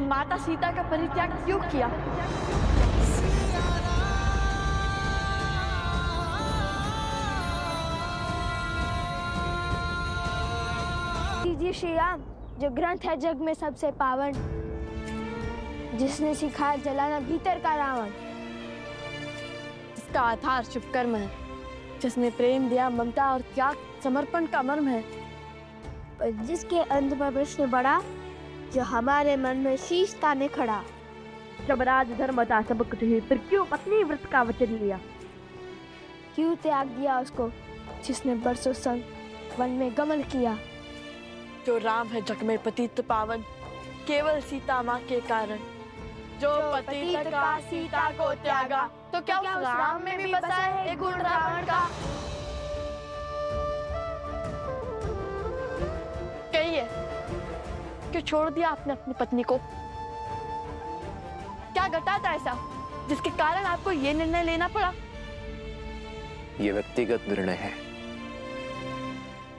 माता सीता का परित्याग क्यों किया? कीजिए श्री राम, जो ग्रंथ है जग में सबसे पावन, जिसने सिखाया जलाना भीतर का रावण, जिसका आधार शुभ कर्म है, जिसने प्रेम दिया ममता और त्याग समर्पण का मर्म है, पर जिसके अंत पर प्रश्न बढ़ा, जो हमारे मन में शीश ताने खड़ा। जब राज धर्म था सब कुछ ही, फिर क्यों पत्नी व्रत का वचन लिया? क्यों त्याग दिया उसको जिसने बरसों संग वन में गमन किया? जो राम है जग में पतित पावन, केवल सीता माँ के कारण। जो पतित का सीता को त्यागा, तो क्या उस राम में भी बसा है एक गुण रावण का? कहिए, क्यों छोड़ दिया आपने अपनी पत्नी को? क्या घटा था ऐसा जिसके कारण आपको ये निर्णय लेना पड़ा? ये व्यक्तिगत निर्णय है।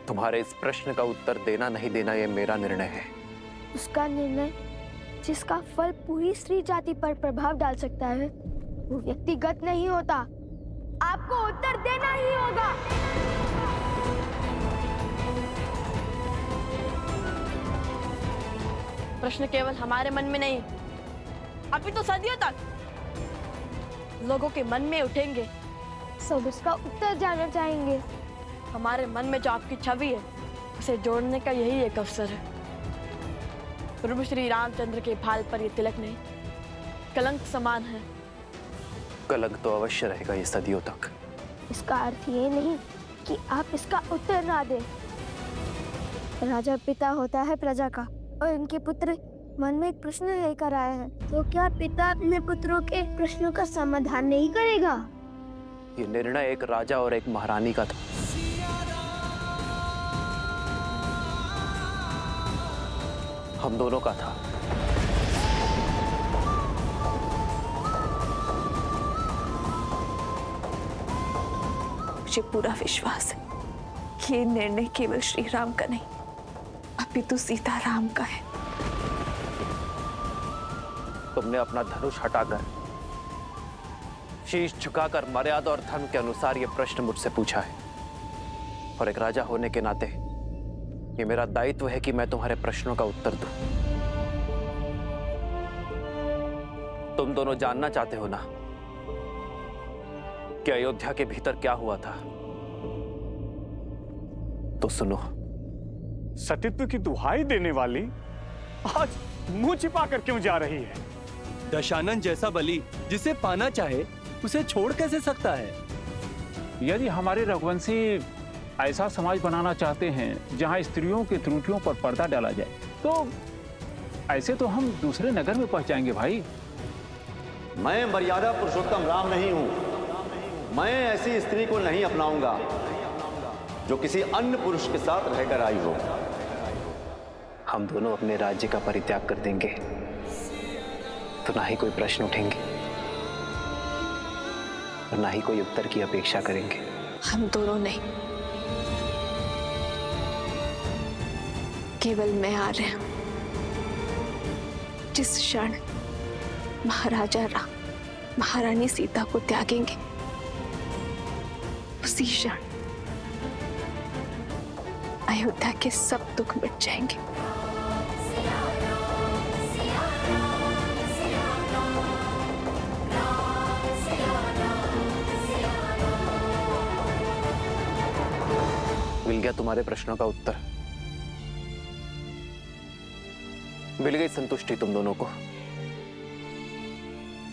तुम्हारे इस प्रश्न का उत्तर देना नहीं देना ये मेरा निर्णय है। उसका निर्णय जिसका फल पूरी स्त्री जाति पर प्रभाव डाल सकता है, वो व्यक्तिगत नहीं होता। आपको उत्तर देना ही होगा। प्रश्न केवल हमारे मन में नहीं, अभी तो सदियों तक लोगों के मन में उठेंगे। सब इसका उत्तर जानना चाहेंगे। हमारे मन में जो आपकी छवि है, उसे जोड़ने का यही एक अवसर है। प्रभु श्री रामचंद्र के भाल पर ये तिलक नहीं, कलंक समान है। कलंक तो अवश्य रहेगा ये सदियों तक। इसका अर्थ ये नहीं कि आप इसका उत्तर ना दें। राजा पिता होता है प्रजा का, और इनके पुत्र मन में एक प्रश्न लेकर आए हैं, तो क्या पिता अपने पुत्रों के प्रश्नों का समाधान नहीं करेगा? ये निर्णय एक राजा और एक महारानी का था। हम दोनों का था। मुझे पूरा विश्वास है कि ये निर्णय केवल श्री राम का नहीं, अपितु सीता राम का है। तुमने अपना धनुष हटाकर, शीश झुकाकर मर्यादा और धर्म के अनुसार यह प्रश्न मुझसे पूछा है, और एक राजा होने के नाते ये मेरा दायित्व है कि मैं तुम्हारे प्रश्नों का उत्तर दूं। तुम दोनों जानना चाहते हो ना कि अयोध्या के भीतर क्या हुआ था? तो सुनो। सतीत्व की दुहाई देने वाली आज मुंह छिपाकर क्यों जा रही है? दशानन जैसा बलि जिसे पाना चाहे उसे छोड़ कैसे सकता है? यदि हमारे रघुवंशी ऐसा समाज बनाना चाहते हैं जहां स्त्रियों की त्रुटियों पर पर्दा डाला जाए, तो ऐसे तो हम दूसरे नगर में पहुंच जाएंगे भाई। मैं मर्यादा पुरुषोत्तम राम नहीं हूं। मैं ऐसी स्त्री को नहीं अपनाऊंगा जो किसी अन्य पुरुष के साथ रहकर आई हो। हम दोनों अपने राज्य का परित्याग कर देंगे तो ना ही कोई प्रश्न उठेंगे और ना ही कोई उत्तर की अपेक्षा करेंगे। हम दोनों नहीं, केवल मैं आ रहे हूं। जिस क्षण महाराजा राम महारानी सीता को त्यागेंगे, उसी क्षण अयोध्या के सब दुख मिट जाएंगे। मिल गया तुम्हारे प्रश्नों का उत्तर। मिल गई संतुष्टि तुम दोनों को।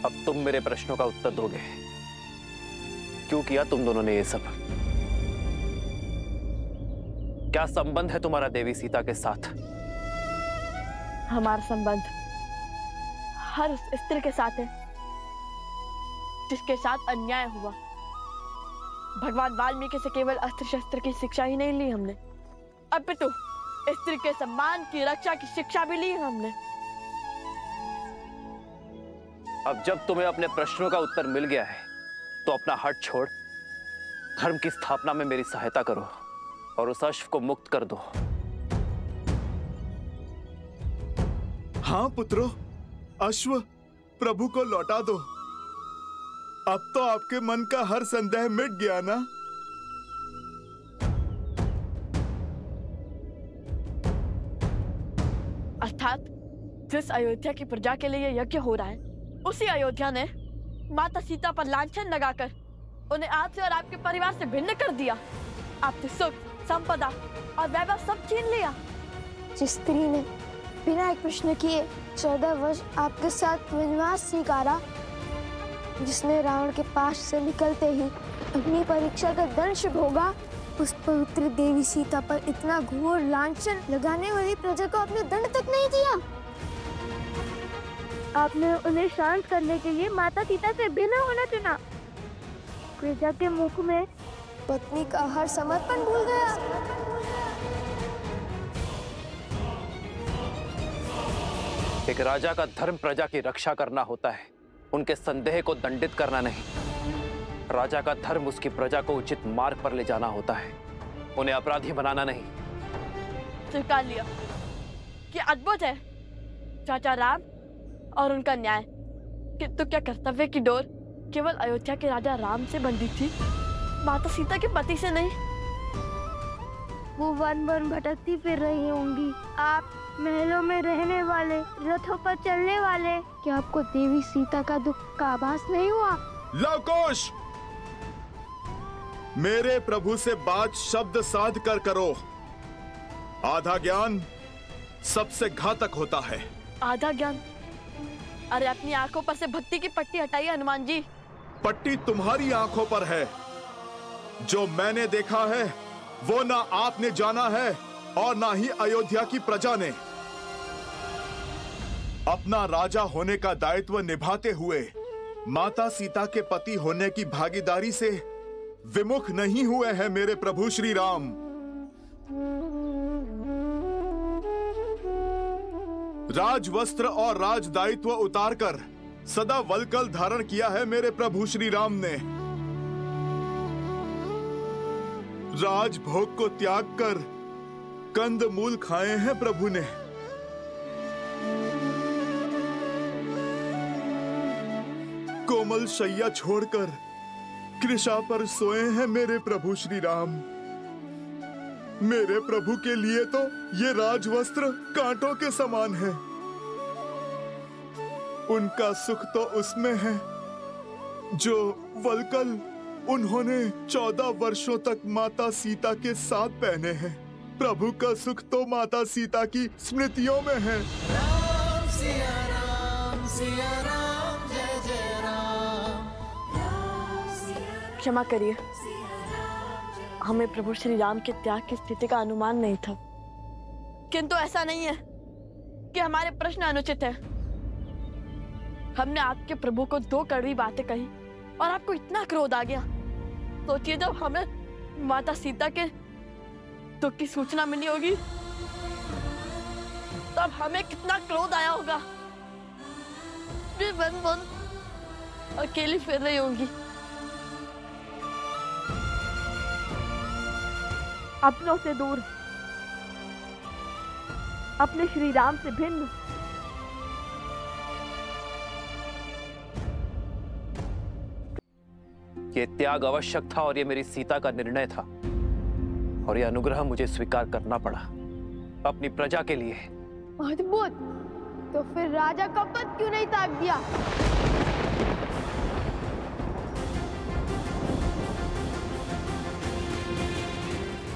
अब तुम मेरे प्रश्नों का उत्तर दोगे। क्यों किया तुम दोनों ने ये सब? क्या संबंध है तुम्हारा देवी सीता के साथ? हमारा संबंध हर उस स्त्री के साथ है जिसके साथ अन्याय हुआ। भगवान वाल्मीकि से केवल अस्त्र शस्त्र की शिक्षा ही नहीं ली हमने, अपितु स्त्री के सम्मान की रक्षा की शिक्षा भी ली हमने। अब जब तुम्हें अपने प्रश्नों का उत्तर मिल गया है तो अपना हट छोड़ धर्म की स्थापना में मेरी सहायता करो और उस अश्व को मुक्त कर दो। हाँ पुत्रों, अश्व प्रभु को लौटा दो। अब तो आपके मन का हर संदेह मिट गया ना? अर्थात जिस अयोध्या की प्रजा के लिए यज्ञ हो रहा है, उसी अयोध्या ने माता सीता पर लांछन लगाकर उन्हें आपसे और आपके परिवार से भिन्न कर दिया। आपसे सुख, संपदा और वैभव सब छीन लिया। जिस स्त्री ने बिना एक प्रश्न किए 14 वर्ष आपके साथ वनवास स्वीकारा, जिसने रावण के पास से निकलते ही अग्नि परीक्षा का दंश भोगा, उस पवित्र देवी सीता पर इतना घोर लांछन लगाने वाली प्रजा को आपने दंड तक नहीं दिया। आपने उन्हें शांत करने के लिए माता सीता से भिन्न होना चुना। प्रजा के मुख में पत्नी का हर समर्पण भूल गया। एक राजा का धर्म प्रजा की रक्षा करना होता है, उनके संदेह को दंडित करना नहीं। राजा का धर्म उसकी प्रजा को उचित मार्ग पर ले जाना होता है, उन्हें अपराधी बनाना नहीं। स्वीकार लिया कि अद्भुत है चाचा राम और उनका न्याय, किंतु क्या कर्तव्य की डोर केवल अयोध्या के राजा राम से बंधी थी, माता सीता के पति से नहीं? वो वन वन भटकती फिर रही होंगी, आप महलों में रहने वाले, रथों पर चलने वाले। क्या आपको देवी सीता का दुख का आभास नहीं हुआ? लवकुश, मेरे प्रभु से बात शब्द साध कर करो। आधा ज्ञान सबसे घातक होता है। आधा ज्ञान? अरे अपनी आंखों पर से भक्ति की पट्टी हटाइए हनुमान जी। पट्टी तुम्हारी आंखों पर है। जो मैंने देखा है वो ना आपने जाना है और ना ही अयोध्या की प्रजा ने। अपना राजा होने का दायित्व निभाते हुए माता सीता के पति होने की भागीदारी से विमुख नहीं हुए हैं मेरे प्रभु श्री राम। राजवस्त्र और राजदायित्व उतारकर सदा वल्कल धारण किया है मेरे प्रभु श्री राम ने। राजभोग को त्याग कर कंद मूल खाए हैं प्रभु ने। कोमल शैया छोड़कर कृषा पर सोए हैं मेरे प्रभु श्री राम। मेरे प्रभु के लिए तो ये राजवस्त्र कांटों के समान है। उनका सुख तो उसमें है जो वल्कल उन्होंने 14 वर्षों तक माता सीता के साथ पहने हैं। प्रभु का सुख तो माता सीता की स्मृतियों में है। राम सिया राम जय जय राम। क्षमा करिए, हमें प्रभु श्री राम के त्याग की स्थिति का अनुमान नहीं था। किंतु ऐसा नहीं है कि हमारे प्रश्न अनुचित है। हमने आपके प्रभु को 2 कड़वी बातें कही और आपको इतना क्रोध आ गया। सोचिए जब हमें माता सीता के दुख की सूचना मिली होगी तब हमें कितना क्रोध आया होगा। वे वन वन अकेली फिर रही होंगी, अपनों से दूर, अपने श्री राम से भिन्न। ये त्याग आवश्यक था और ये मेरी सीता का निर्णय था, और ये अनुग्रह मुझे स्वीकार करना पड़ा अपनी प्रजा के लिए। अद्भुत। तो फिर राजा का पद क्यों नहीं त्याग दिया?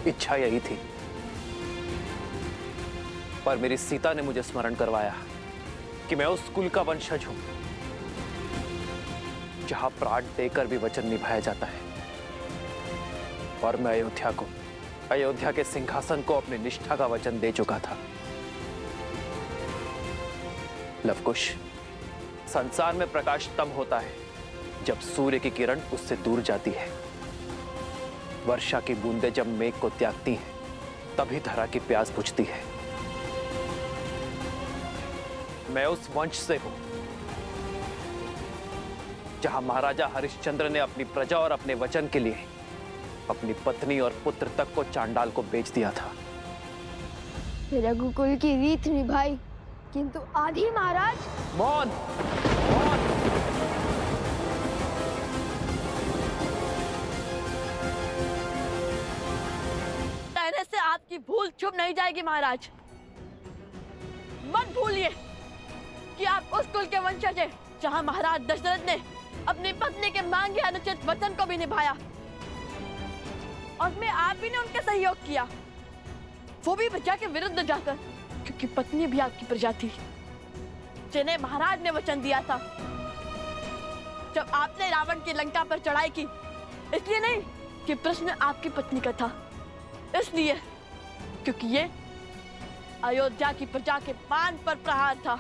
इच्छा यही थी, पर मेरी सीता ने मुझे स्मरण करवाया कि मैं उस कुल का वंशज हूं जहां प्राण देकर भी वचन निभाया जाता है, और मैं अयोध्या के सिंहासन को अपनी निष्ठा का वचन दे चुका था। लवकुश, संसार में प्रकाश तब होता है जब सूर्य की किरण उससे दूर जाती है। वर्षा की बूंदें जब मेघ को त्यागती हैं, तभी धरा की प्यास बुझती है। मैं उस वंश से हूं जहां महाराजा हरिश्चंद्र ने अपनी प्रजा और अपने वचन के लिए अपनी पत्नी और पुत्र तक को चांडाल को बेच दिया था। रघुकुल की रीत निभाई किंतु आधी महाराज। मौन, मौन। कहने से आपकी भूल छुप नहीं जाएगी महाराज। मत भूलिए कि आप उस कुल के वंशज हैं जहां महाराज दशरथ ने अपनी पत्नी के मांगे अनुचित वचन को भी निभाया और में आप ही ने उनके सहयोग किया, वो भी प्रजा के विरुद्ध जाकर, क्योंकि पत्नी भी आपकी प्रजा थी जिन्हें महाराज ने वचन दिया था। जब आपने रावण की लंका पर चढ़ाई की, इसलिए नहीं कि प्रश्न आपकी पत्नी का था, इसलिए क्योंकि ये अयोध्या की प्रजा के मान पर प्रहार था।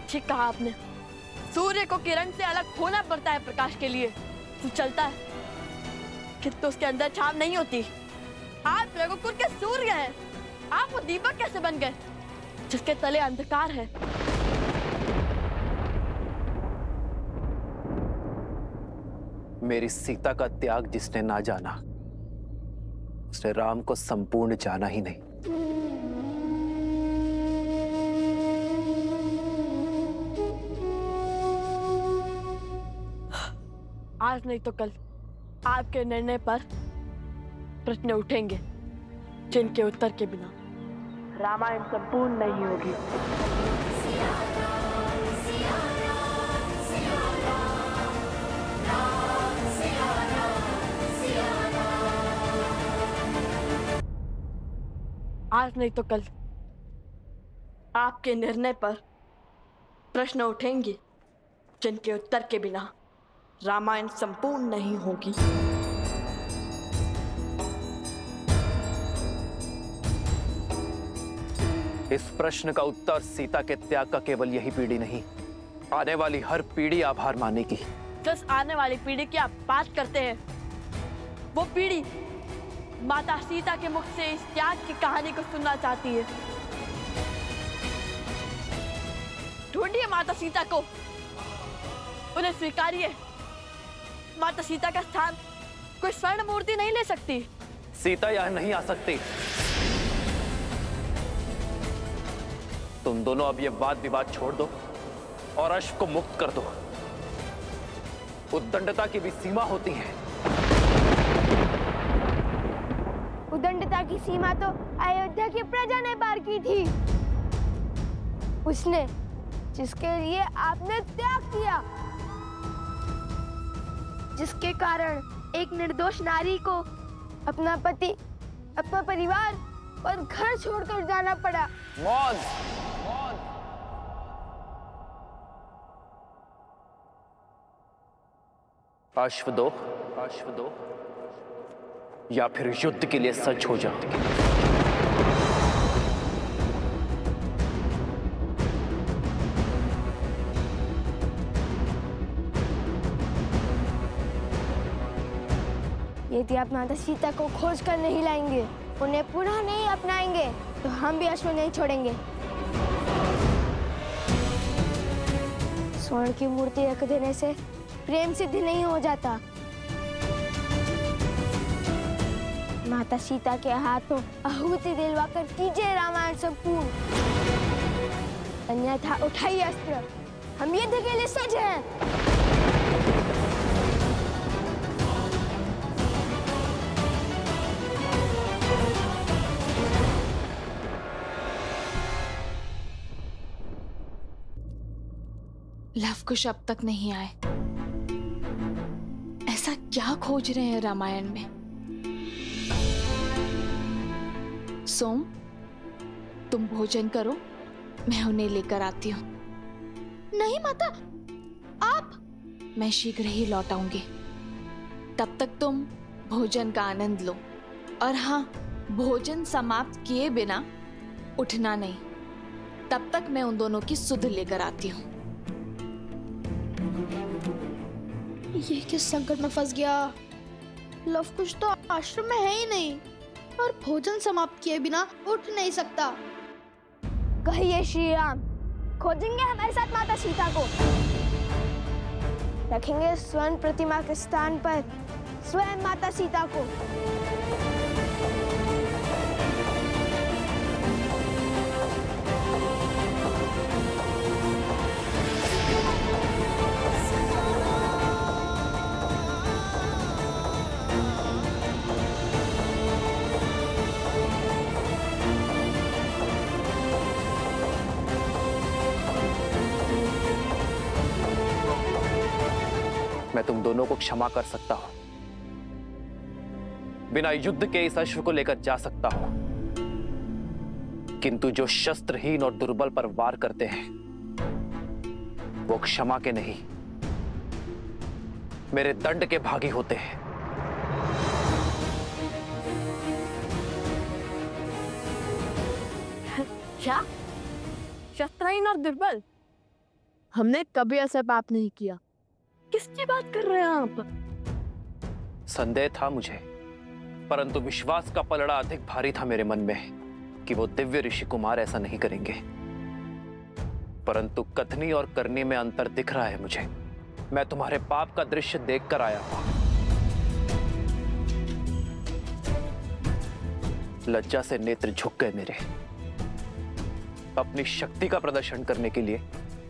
ठीक कहा आपने, सूर्य को किरण से अलग होना पड़ता है प्रकाश के लिए, तो चलता है किंतु उसके अंदर छाव नहीं होती। आप रघुकुल के सूर्य हैं, आप वो दीपक कैसे बन गए जिसके तले अंधकार है? मेरी सीता का त्याग जिसने ना जाना, उसने राम को संपूर्ण जाना ही नहीं। आज नहीं तो कल आपके निर्णय पर प्रश्न उठेंगे जिनके उत्तर के बिना रामायण संपूर्ण नहीं होगी। आज नहीं तो कल आपके निर्णय पर प्रश्न उठेंगे जिनके उत्तर के बिना रामायण संपूर्ण नहीं होगी। इस प्रश्न का उत्तर सीता के त्याग का केवल यही पीढ़ी नहीं, आने वाली हर पीढ़ी आभार मानेगी। जिस आने वाली पीढ़ी की आप बात करते हैं, वो पीढ़ी माता सीता के मुख से इस त्याग की कहानी को सुनना चाहती है। ढूंढिए माता सीता को, उन्हें स्वीकारिए। माता सीता का स्थान कोई स्वर्ण मूर्ति नहीं ले सकती। सीता यहां नहीं आ सकती। तुम दोनों अब ये वाद विवाद छोड़ दो और अश्व को मुक्त कर दो। उद्दंडता की भी सीमा होती है। उद्दंडता की सीमा तो अयोध्या की प्रजा ने पार की थी, उसने जिसके लिए आपने त्याग किया, जिसके कारण एक निर्दोष नारी को अपना पति, अपना परिवार और घर छोड़कर जाना पड़ा। मौन, अश्व दो, अश्व दो, या फिर युद्ध के लिए सज्ज हो जाओ। यदि आप माता सीता को खोज कर नहीं लाएंगे, उन्हें पुनः नहीं अपनाएंगे, तो हम भी अश्व नहीं छोड़ेंगे। स्वर्ण की मूर्ति रख देने से प्रेम सिद्ध नहीं हो जाता। माता सीता के हाथों आहुति दिलवाकर कीजिए रामायण संपूर्ण, अन्यथा उठाइए अस्त्र, हम युद्ध के लिए सज्ज हैं। लवकुश अब तक नहीं आए। ऐसा क्या खोज रहे हैं रामायण में? सोम, तुम भोजन करो, मैं उन्हें लेकर आती हूँ। नहीं माता, आप। मैं शीघ्र ही लौट आऊंगी। तब तक तुम भोजन का आनंद लो, और हाँ, भोजन समाप्त किए बिना उठना नहीं। तब तक मैं उन दोनों की सुध लेकर आती हूँ। ये किस संकट में फंस गया? लवकुश तो आश्रम में है ही नहीं और भोजन समाप्त किए बिना उठ नहीं सकता। कहिए श्री राम, खोजेंगे हमारे साथ माता सीता को, रखेंगे स्वर्ण प्रतिमा के स्थान पर स्वयं माता सीता को। मैं तुम दोनों को क्षमा कर सकता हूं, बिना युद्ध के इस अश्व को लेकर जा सकता हूं, किंतु जो शस्त्रहीन और दुर्बल पर वार करते हैं वो क्षमा के नहीं, मेरे दंड के भागी होते हैं। क्या? शस्त्रहीन और दुर्बल? हमने कभी ऐसा पाप नहीं किया। किसकी बात कर रहे हैं आप? संदेह था मुझे, परंतु विश्वास का पलड़ा अधिक भारी था मेरे मन में कि वो दिव्य ऋषि कुमार ऐसा नहीं करेंगे। परंतु कथनी और करनी में अंतर दिख रहा है मुझे। मैं तुम्हारे पाप का दृश्य देखकर आया हूं। लज्जा से नेत्र झुक गए मेरे। अपनी शक्ति का प्रदर्शन करने के लिए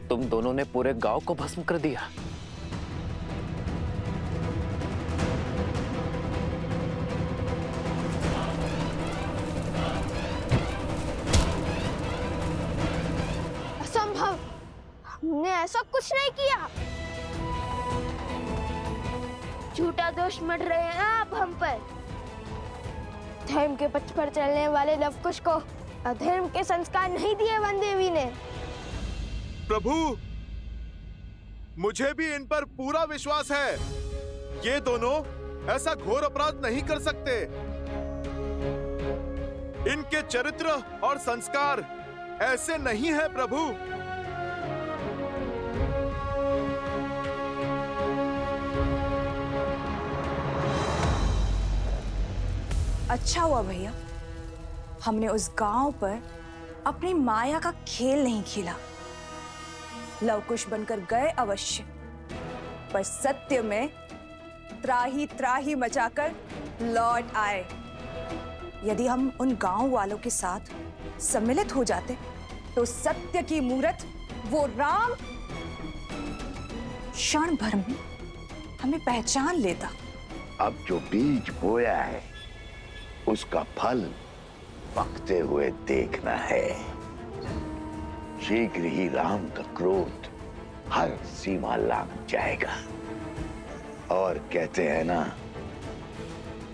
तुम दोनों ने पूरे गांव को भस्म कर दिया। असंभव, हमने ऐसा कुछ नहीं किया। झूठा दोष मढ़ रहे हैं आप हम पर। धर्म के पथ पर चलने वाले लवकुश को अधर्म के संस्कार नहीं दिए वन देवी ने। प्रभु, मुझे भी इन पर पूरा विश्वास है। ये दोनों ऐसा घोर अपराध नहीं कर सकते। इनके चरित्र और संस्कार ऐसे नहीं है प्रभु। अच्छा हुआ भैया, हमने उस गांव पर अपनी माया का खेल नहीं खेला। लवकुश बनकर गए अवश्य, पर सत्य में त्राही त्राही मचाकर लौट आए। यदि हम उन गांव वालों के साथ सम्मिलित हो जाते तो सत्य की मूरत वो राम क्षण भर में हमें पहचान लेता। अब जो बीज बोया है उसका फल पकते हुए देखना है। शीघ्र ही राम का क्रोध हर सीमा लांघ जाएगा। और कहते हैं ना,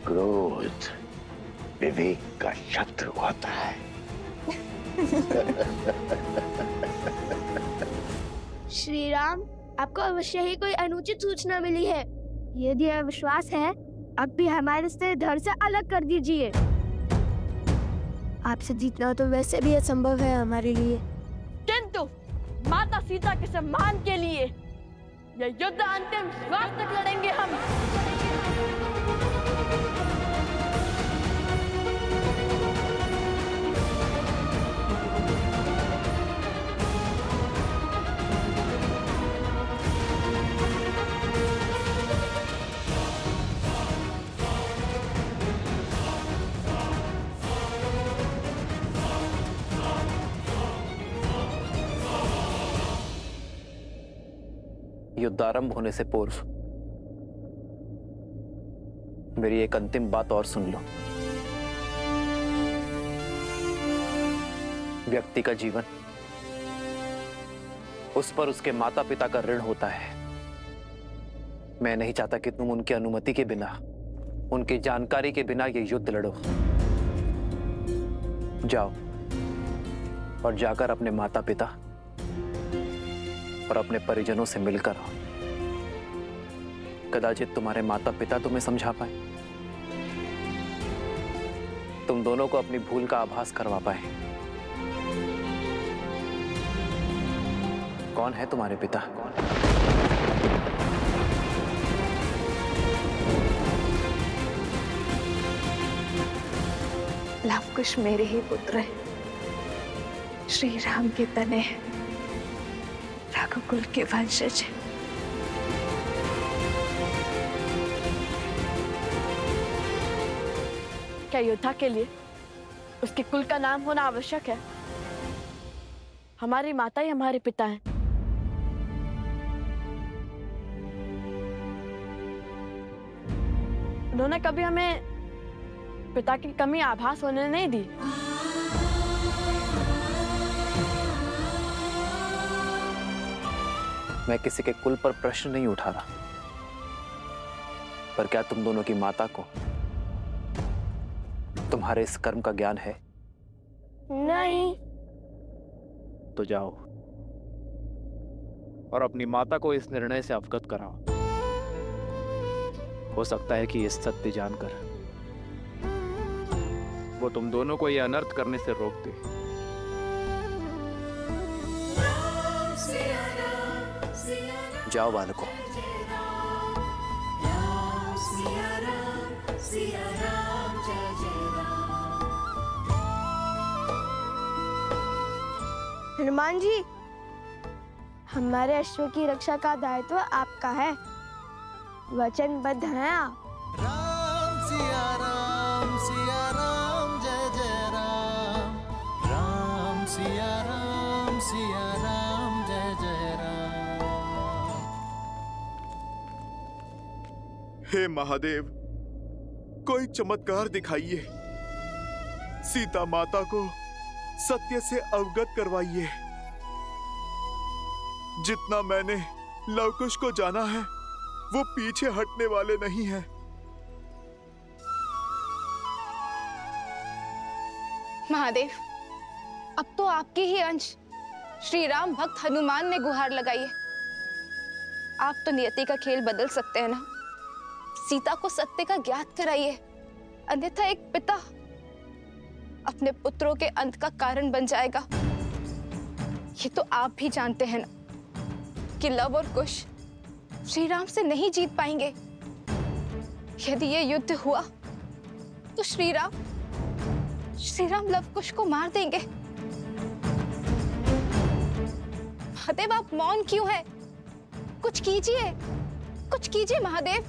क्रोध विवेक का शत्रु होता है। श्री राम, आपको अवश्य ही कोई अनुचित सूचना मिली है। यदि यह विश्वास है, अब भी हमारे से धड़ से अलग कर दीजिए। आपसे जीतना तो वैसे भी असंभव है हमारे लिए, किंतु माता सीता के सम्मान के लिए यह युद्ध अंतिम श्वास तक लड़ेंगे हम। युद्ध आरंभ होने से पूर्व मेरी एक अंतिम बात और सुन लो। व्यक्ति का जीवन उस पर उसके माता पिता का ऋण होता है। मैं नहीं चाहता कि तुम उनकी अनुमति के बिना, उनकी जानकारी के बिना ये युद्ध लड़ो। जाओ और जाकर अपने माता पिता और अपने परिजनों से मिलकर आओ। कदाचित तुम्हारे माता पिता तुम्हें समझा पाए, तुम दोनों को अपनी भूल का आभास करवा पाए। कौन है तुम्हारे पिता? लवकुश मेरे ही पुत्र हैं, श्री राम के तने हैं, रघुकुल के वंशज हैं। क्या योद्धा के लिए उसके कुल का नाम होना आवश्यक है? हमारी माता ही हमारे पिता हैं। उन्होंने कभी हमें पिता की कमी आभास होने नहीं दी। मैं किसी के कुल पर प्रश्न नहीं उठा रहा, पर क्या तुम दोनों की माता को तुम्हारे इस कर्म का ज्ञान है? नहीं। तो जाओ और अपनी माता को इस निर्णय से अवगत कराओ। हो सकता है कि इस सत्य जानकर वो तुम दोनों को ये अनर्थ करने से रोक दे। जाओ बालकों। हनुमान जी, हमारे अश्व की रक्षा का दायित्व आपका है, वचनबद्ध हैं आप। राम सिया राम जय जय राम। राम सिया राम जय जय राम। हे महादेव, कोई चमत्कार दिखाइए, सीता माता को सत्य से अवगत करवाइए। जितना मैंने लवकुश को जाना है वो पीछे हटने वाले नहीं हैं। महादेव, अब तो आपके ही अंश श्री राम भक्त हनुमान ने गुहार लगाई है। आप तो नियति का खेल बदल सकते हैं ना। सीता को सत्य का ज्ञात कराइए, अन्यथा एक पिता अपने पुत्रों के अंत का कारण बन जाएगा। ये तो आप भी जानते हैं ना कि लव और कुश श्री राम से नहीं जीत पाएंगे। यदि ये युद्ध हुआ तो श्री राम लव कुश को मार देंगे। महादेव, आप मौन क्यों हैं? कुछ कीजिए महादेव।